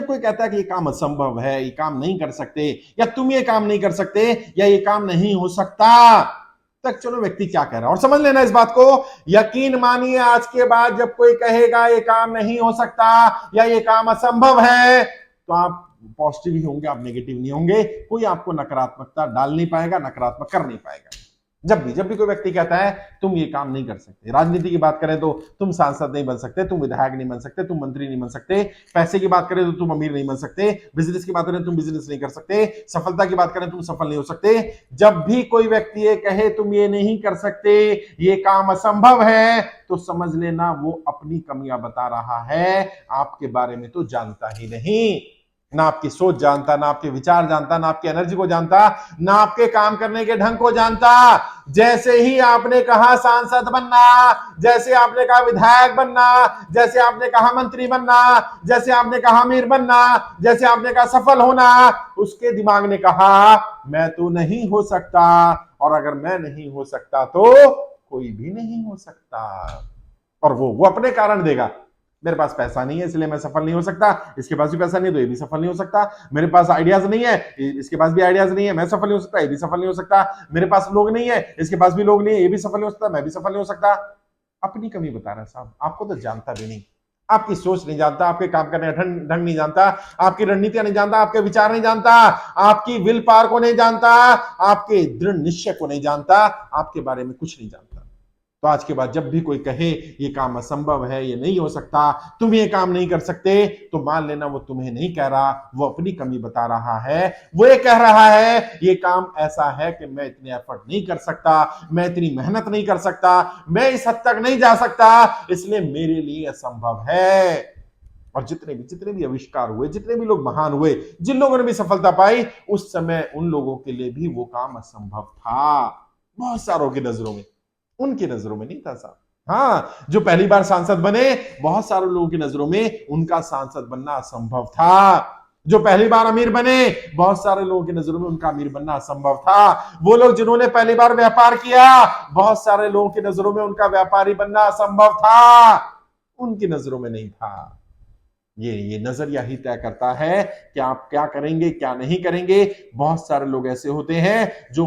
कोई कहता है कि ये काम असंभव है, ये काम नहीं कर सकते, या तुम ये काम नहीं कर सकते, या ये काम नहीं हो सकता, तक चलो व्यक्ति क्या कह रहा है और समझ लेना इस बात को। यकीन मानिए आज के बाद जब कोई कहेगा ये काम नहीं हो सकता या ये काम असंभव है, तो आप पॉजिटिव ही होंगे, आप नेगेटिव नहीं होंगे। कोई आपको नकारात्मकता डाल नहीं पाएगा, नकारात्मक कर नहीं पाएगा। जब भी कोई व्यक्ति कहता है तुम ये काम नहीं कर सकते, राजनीति की बात करें तो तुम सांसद नहीं बन सकते, तुम विधायक नहीं बन सकते, तुम मंत्री नहीं बन सकते, पैसे की बात करें तो तुम अमीर नहीं बन सकते, बिजनेस की बात करें तुम बिजनेस नहीं कर सकते, सफलता की बात करें तुम सफल नहीं हो सकते, जब भी कोई व्यक्ति ये कहे तुम ये नहीं कर सकते, ये काम असंभव है, तो समझ लेना वो अपनी कमियां बता रहा है, आपके बारे में तो जानता ही नहीं। ना आपकी सोच जानता, ना आपके विचार जानता, ना आपकी एनर्जी को जानता, ना आपके काम करने के ढंग को जानता। जैसे ही आपने कहा सांसद बनना, जैसे आपने कहा विधायक बनना, जैसे आपने कहा मंत्री बनना, जैसे आपने कहा अमीर बनना, जैसे आपने कहा सफल होना, उसके दिमाग ने कहा मैं तो नहीं हो सकता, और अगर मैं नहीं हो सकता तो कोई भी नहीं हो सकता। और वो अपने कारण देगा, मेरे पास पैसा नहीं है इसलिए मैं सफल नहीं हो सकता, इसके पास भी पैसा नहीं है तो ये भी सफल नहीं हो सकता, मेरे पास आइडियाज नहीं है, इसके पास भी आइडियाज नहीं है, मैं सफल नहीं हो सकता, ये भी सफल नहीं हो सकता, मेरे पास लोग नहीं है, इसके पास भी लोग नहीं है, ये भी सफल नहीं हो सकता, मैं भी सफल नहीं हो सकता। अपनी कमी बता रहा है साहब, आपको तो जानता भी नहीं, आपकी सोच नहीं जानता, आपके काम करने का ढंग नहीं जानता, आपकी रणनीतियां नहीं जानता, आपके विचार नहीं जानता, आपकी विल पावर को नहीं जानता, आपके दृढ़ निश्चय को नहीं जानता, आपके बारे में कुछ नहीं जानता। तो आज के बाद जब भी कोई कहे ये काम असंभव है, ये नहीं हो सकता, तुम ये काम नहीं कर सकते, तो मान लेना वो तुम्हें नहीं कह रहा, वो अपनी कमी बता रहा है। वो ये कह रहा है ये काम ऐसा है कि मैं इतने एफर्ट नहीं कर सकता, मैं इतनी मेहनत नहीं कर सकता, मैं इस हद तक नहीं जा सकता, इसलिए मेरे लिए असंभव है। और जितने भी आविष्कार हुए, जितने भी लोग महान हुए, जिन लोगों ने भी सफलता पाई, उस समय उन लोगों के लिए भी वो काम असंभव था, बहुत सारों की नजरों में, उनकी नजरों में नहीं था साहब। हाँ, जो पहली बार सांसद बने, बहुत सारे लोगों की नजरों में उनका सांसद बनना असंभव था। जो पहली बार अमीर बने, बहुत सारे लोगों की नजरों में उनका अमीर बनना असंभव था। वो लोग जिन्होंने पहली बार व्यापार किया, बहुत सारे लोगों की नजरों में उनका व्यापारी बनना असंभव था, उनकी नजरों में नहीं था। ये नजरिया ही तय करता है कि आप क्या करेंगे, क्या नहीं करेंगे। बहुत सारे लोग ऐसे होते हैं जो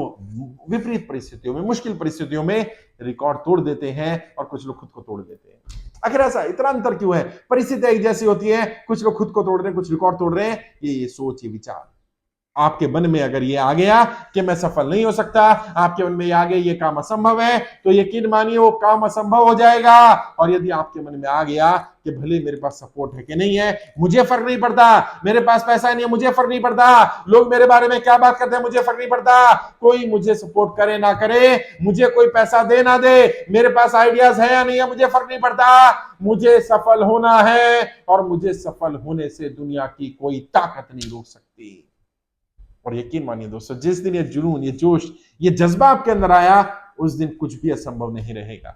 विपरीत परिस्थितियों में, मुश्किल परिस्थितियों में रिकॉर्ड तोड़ देते हैं, और कुछ लोग खुद को तोड़ देते हैं। आखिर ऐसा इतना अंतर क्यों है? परिस्थितियां एक जैसी होती है, कुछ लोग खुद को तोड़ रहे हैं, कुछ रिकॉर्ड तोड़ रहे हैं। ये सोच, ये विचार आपके मन में अगर ये आ गया कि मैं सफल नहीं हो सकता, आपके मन में ये आ गया ये काम असंभव है, तो यकीन मानिए वो काम असंभव हो जाएगा। और यदि आपके मन में आ गया कि भले मेरे पास सपोर्ट है कि नहीं है, मुझे फर्क नहीं पड़ता, मेरे पास पैसा नहीं है, मुझे फर्क नहीं पड़ता, लोग मेरे बारे में क्या बात करते हैं, मुझे फर्क नहीं पड़ता, कोई मुझे सपोर्ट करे ना करे, मुझे कोई पैसा दे ना दे, मेरे पास आइडियाज है या नहीं है, मुझे फर्क नहीं पड़ता, मुझे सफल होना है, और मुझे सफल होने से दुनिया की कोई ताकत नहीं रोक सकती। और यकीन मानिए दोस्तों, जिस दिन ये जुनून, ये जोश, ये जज्बा आपके अंदर आया, उस दिन कुछ भी असंभव नहीं रहेगा।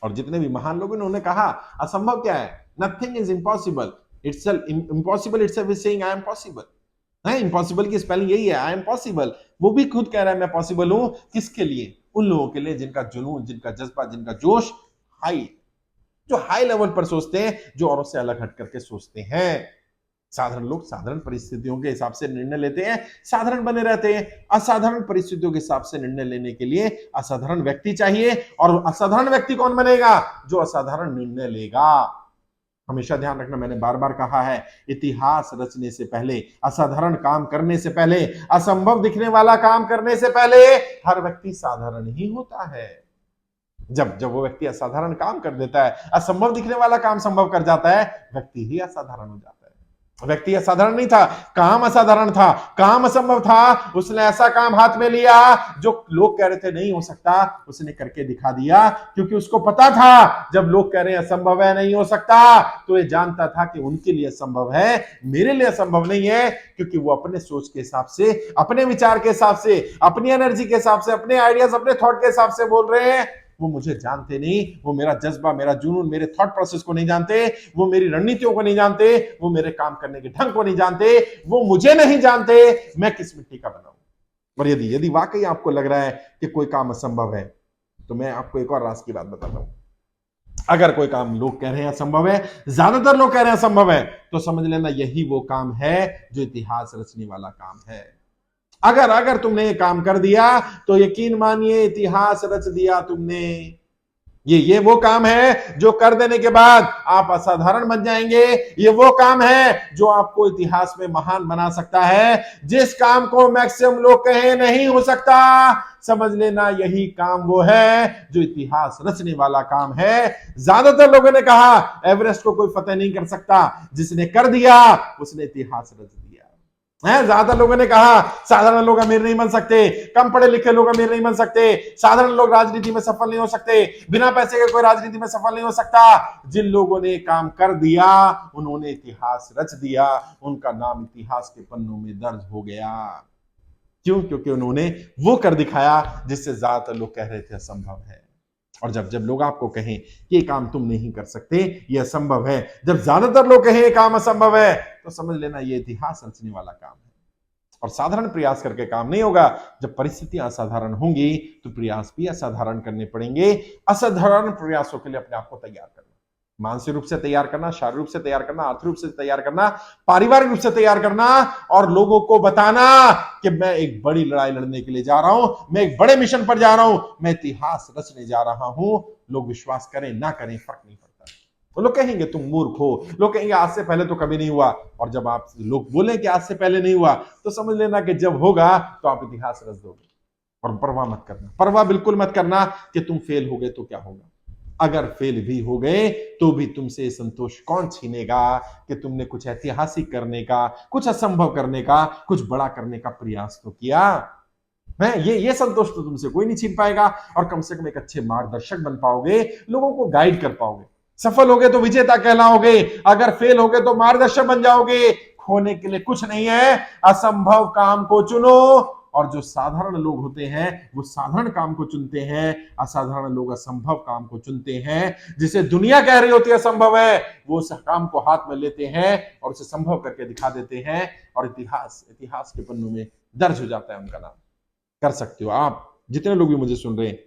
और जितने भी महान लोगों ने उन्होंने कहा असंभव क्या है, nothing is impossible, impossible itself is saying I am possible. Impossible की स्पेलिंग यही है, आई एम पॉसिबल। वो भी खुद कह रहा है मैं पॉसिबल हूं। किसके लिए? उन लोगों के लिए जिनका जुनून, जिनका जज्बा, जिनका जोश हाई, जो हाई लेवल पर सोचते हैं, जो औरों से अलग हट करके सोचते हैं। साधारण लोग साधारण परिस्थितियों के हिसाब से निर्णय लेते हैं, साधारण बने रहते हैं। असाधारण परिस्थितियों के हिसाब से निर्णय लेने के लिए असाधारण व्यक्ति चाहिए। और असाधारण व्यक्ति कौन बनेगा? जो असाधारण निर्णय लेगा। हमेशा ध्यान रखना, मैंने बार बार कहा है, इतिहास रचने से पहले, असाधारण काम करने से पहले, असंभव दिखने वाला काम करने से पहले, हर व्यक्ति साधारण ही होता है। जब वो व्यक्ति असाधारण काम कर देता है, असंभव दिखने वाला काम संभव कर जाता है, व्यक्ति ही असाधारण हो जाता है। व्यक्ति असाधारण नहीं था, काम असाधारण था, काम असंभव था। उसने ऐसा काम हाथ में लिया जो लोग कह रहे थे नहीं हो सकता, उसने करके दिखा दिया। क्योंकि उसको पता था जब लोग कह रहे हैं असंभव है, नहीं हो सकता, तो ये जानता था कि उनके लिए संभव है, मेरे लिए संभव नहीं है। क्योंकि वो अपने सोच के हिसाब से, अपने विचार के हिसाब से, अपनी एनर्जी के हिसाब से, अपने आइडियाज, अपने थॉट के हिसाब से बोल रहे हैं। वो मुझे जानते नहीं, वो मेरा जज्बा, मेरा जुनून, मेरे थॉट प्रोसेस को नहीं जानते, वो मेरी रणनीतियों को नहीं जानते, वो मेरे काम करने के ढंग को नहीं जानते, वो मुझे नहीं जानते, मैं किस मिट्टी का बना हूं। और यदि वाकई आपको लग रहा है कि कोई काम असंभव है, तो मैं आपको एक और राज की बात बताता हूं। अगर कोई काम लोग कह रहे हैं असंभव है, ज्यादातर लोग कह रहे हैं असंभव है, तो समझ लेना यही वो काम है जो इतिहास रचने वाला काम है। अगर अगर तुमने ये काम कर दिया तो यकीन मानिए इतिहास रच दिया तुमने। ये वो काम है जो कर देने के बाद आप असाधारण बन जाएंगे। ये वो काम है जो आपको इतिहास में महान बना सकता है। जिस काम को मैक्सिमम लोग कहे नहीं हो सकता, समझ लेना यही काम वो है जो इतिहास रचने वाला काम है। ज्यादातर लोगों ने कहा एवरेस्ट को कोई फतेह नहीं कर सकता, जिसने कर दिया उसने इतिहास रच दिया है। ज्यादा लोगों ने कहा साधारण लोग अमीर नहीं बन सकते, कम पढ़े लिखे लोग अमीर नहीं बन सकते, साधारण लोग राजनीति में सफल नहीं हो सकते, बिना पैसे के कोई राजनीति में सफल नहीं हो सकता। जिन लोगों ने काम कर दिया उन्होंने इतिहास रच दिया, उनका नाम इतिहास के पन्नों में दर्ज हो गया। क्यों? क्योंकि उन्होंने वो कर दिखाया जिससे ज्यादातर लोग कह रहे थे असंभव है। और जब जब लोग आपको कहें कि ये काम तुम नहीं कर सकते, ये असंभव है, जब ज्यादातर लोग कहें ये काम असंभव है, तो समझ लेना ये इतिहास रचने वाला काम है। और साधारण प्रयास करके काम नहीं होगा। जब परिस्थितियां असाधारण होंगी तो प्रयास भी असाधारण करने पड़ेंगे। असाधारण प्रयासों के लिए अपने आप को तैयार करना, मानसिक रूप से तैयार करना, शारीरिक रूप से तैयार करना, आर्थिक रूप से तैयार करना, पारिवारिक रूप से तैयार करना, और लोगों को बताना कि मैं एक बड़ी लड़ाई लड़ने के लिए जा रहा हूं, मैं एक बड़े मिशन पर जा रहा हूं, मैं इतिहास रचने जा रहा हूं। लोग विश्वास करें ना करें फर्क नहीं पड़ता। तो लोग कहेंगे तुम मूर्ख हो, लोग कहेंगे आज से पहले तो कभी नहीं हुआ। और जब आप लोग बोले कि आज से पहले नहीं हुआ, तो समझ लेना कि जब होगा तो आप इतिहास रच दोगे। और परवाह मत करना, परवाह बिल्कुल मत करना कि तुम फेल हो गए तो क्या होगा। अगर फेल भी हो गए तो भी तुमसे संतोष कौन छीनेगा कि तुमने कुछ ऐतिहासिक करने का, कुछ असंभव करने का, कुछ बड़ा करने का प्रयास तो किया है। ये संतोष तो तुमसे कोई नहीं छीन पाएगा। और कम से कम एक अच्छे मार्गदर्शक बन पाओगे, लोगों को गाइड कर पाओगे। सफल होगे तो विजेता कहलाओगे, अगर फेल होगे तो मार्गदर्शक बन जाओगे। खोने के लिए कुछ नहीं है, असंभव काम को चुनो। और जो साधारण लोग होते हैं वो साधारण काम को चुनते हैं, असाधारण लोग असंभव काम को चुनते हैं। जिसे दुनिया कह रही होती है असंभव है, वो उस काम को हाथ में लेते हैं और उसे संभव करके दिखा देते हैं। और इतिहास के पन्नों में दर्ज हो जाता है उनका नाम। कर सकते हो आप, जितने लोग भी मुझे सुन रहे हैं,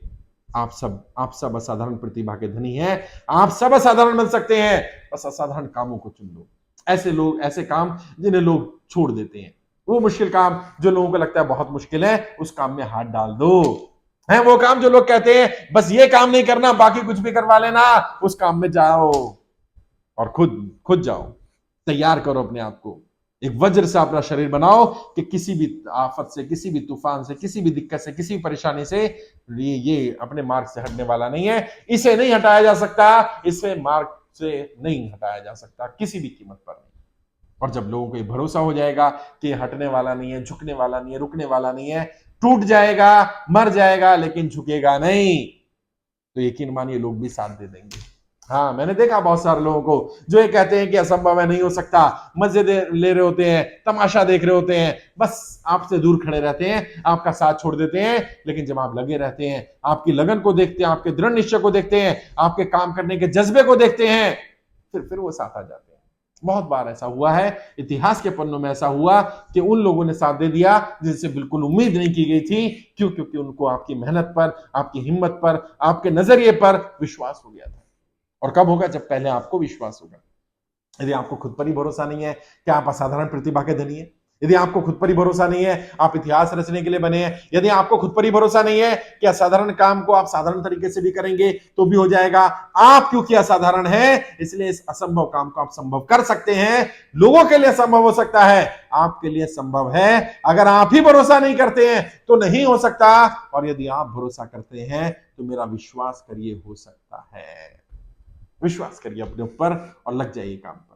आप सब असाधारण प्रतिभा के धनी हैं। आप सब असाधारण बन सकते हैं, बस असाधारण कामों को चुन लो। ऐसे काम जिन्हें लोग छोड़ देते हैं, वो मुश्किल काम जो लोगों को लगता है बहुत मुश्किल है, उस काम में हाथ डाल दो। है वो काम जो लोग कहते हैं बस ये काम नहीं करना बाकी कुछ भी करवा लेना, उस काम में जाओ और खुद जाओ। तैयार करो अपने आप को, एक वज्र से अपना शरीर बनाओ कि किसी भी आफत से, किसी भी तूफान से, किसी भी दिक्कत से, किसी भी परेशानी से ये अपने मार्ग से हटने वाला नहीं है। इसे नहीं हटाया जा सकता, इसे मार्ग से नहीं हटाया जा सकता किसी भी कीमत पर नहीं। और जब लोगों को ये भरोसा हो जाएगा कि ये हटने वाला नहीं है, झुकने वाला नहीं है, रुकने वाला नहीं है, टूट जाएगा, मर जाएगा लेकिन झुकेगा नहीं, तो यकीन मानिए लोग भी साथ दे देंगे। हाँ, मैंने देखा बहुत सारे लोगों को जो ये कहते हैं कि असंभव है, नहीं हो सकता, मजे ले रहे होते हैं, तमाशा देख रहे होते हैं, बस आपसे दूर खड़े रहते हैं, आपका साथ छोड़ देते हैं। लेकिन जब आप लगे रहते हैं, आपकी लगन को देखते हैं, आपके दृढ़ निश्चय को देखते हैं, आपके काम करने के जज्बे को देखते हैं, फिर वो साथ आ जाते हैं। बहुत बार ऐसा हुआ है, इतिहास के पन्नों में ऐसा हुआ कि उन लोगों ने साथ दे दिया जिनसे बिल्कुल उम्मीद नहीं की गई थी। क्यों? क्योंकि उनको आपकी मेहनत पर, आपकी हिम्मत पर, आपके नजरिए पर विश्वास हो गया था। और कब होगा? जब पहले आपको विश्वास होगा। यदि आपको खुद पर ही भरोसा नहीं है कि आप असाधारण प्रतिभा के धनी है, यदि आपको खुद पर ही भरोसा नहीं है आप इतिहास रचने के लिए बने हैं, यदि आपको खुद पर ही भरोसा नहीं है कि असाधारण काम को आप साधारण तरीके से भी करेंगे तो भी हो जाएगा, आप क्योंकि असाधारण हैं इसलिए इस असंभव काम को आप संभव कर सकते हैं। लोगों के लिए संभव हो सकता है, आपके लिए संभव है। अगर आप ही भरोसा नहीं करते हैं तो नहीं हो सकता, और यदि आप भरोसा करते हैं तो मेरा विश्वास करिए हो सकता है। विश्वास करिए अपने ऊपर और लग जाइए काम पर।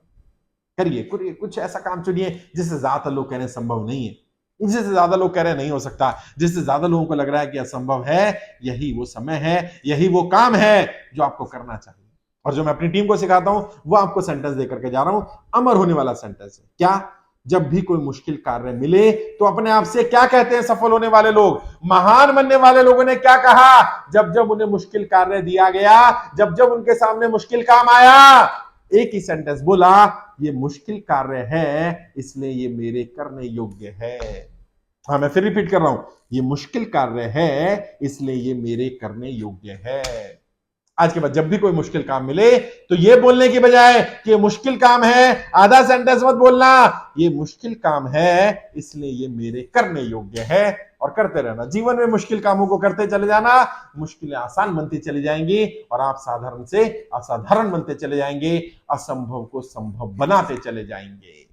करिए कुछ ऐसा काम चुनिए जिससे ज्यादा लोग कह रहे हैं संभव नहीं है, जिससे ज्यादा लोग कह रहे हैं नहीं हो सकता, जिससे ज्यादा लोगों को लग रहा है कि असंभव है। यही वो समय है, यही वो काम है जो आपको करना चाहिए। और जो मैं अपनी टीम को सिखाता हूं वो आपको सेंटेंस देकर के जा रहा हूं, अमर होने वाला सेंटेंस है। क्या? जब भी कोई मुश्किल कार्य मिले तो अपने आप से क्या कहते हैं सफल होने वाले लोग, महान बनने वाले लोगों ने क्या कहा जब जब उन्हें मुश्किल कार्य दिया गया, जब जब उनके सामने मुश्किल काम आया? एक ही सेंटेंस बोला, ये मुश्किल कार्य है इसलिए ये मेरे करने योग्य है। हाँ, मैं फिर रिपीट कर रहा हूं, ये मुश्किल कार्य है इसलिए ये मेरे करने योग्य है। आज के बाद जब भी कोई मुश्किल काम मिले तो ये बोलने की बजाय कि ये मुश्किल काम है, आधा सेंटेंस मत बोलना, ये मुश्किल काम है इसलिए ये मेरे करने योग्य है, और करते रहना। जीवन में मुश्किल कामों को करते चले जाना, मुश्किलें आसान बनती चली जाएंगी और आप साधारण से असाधारण बनते चले जाएंगे, असंभव को संभव बनाते चले जाएंगे।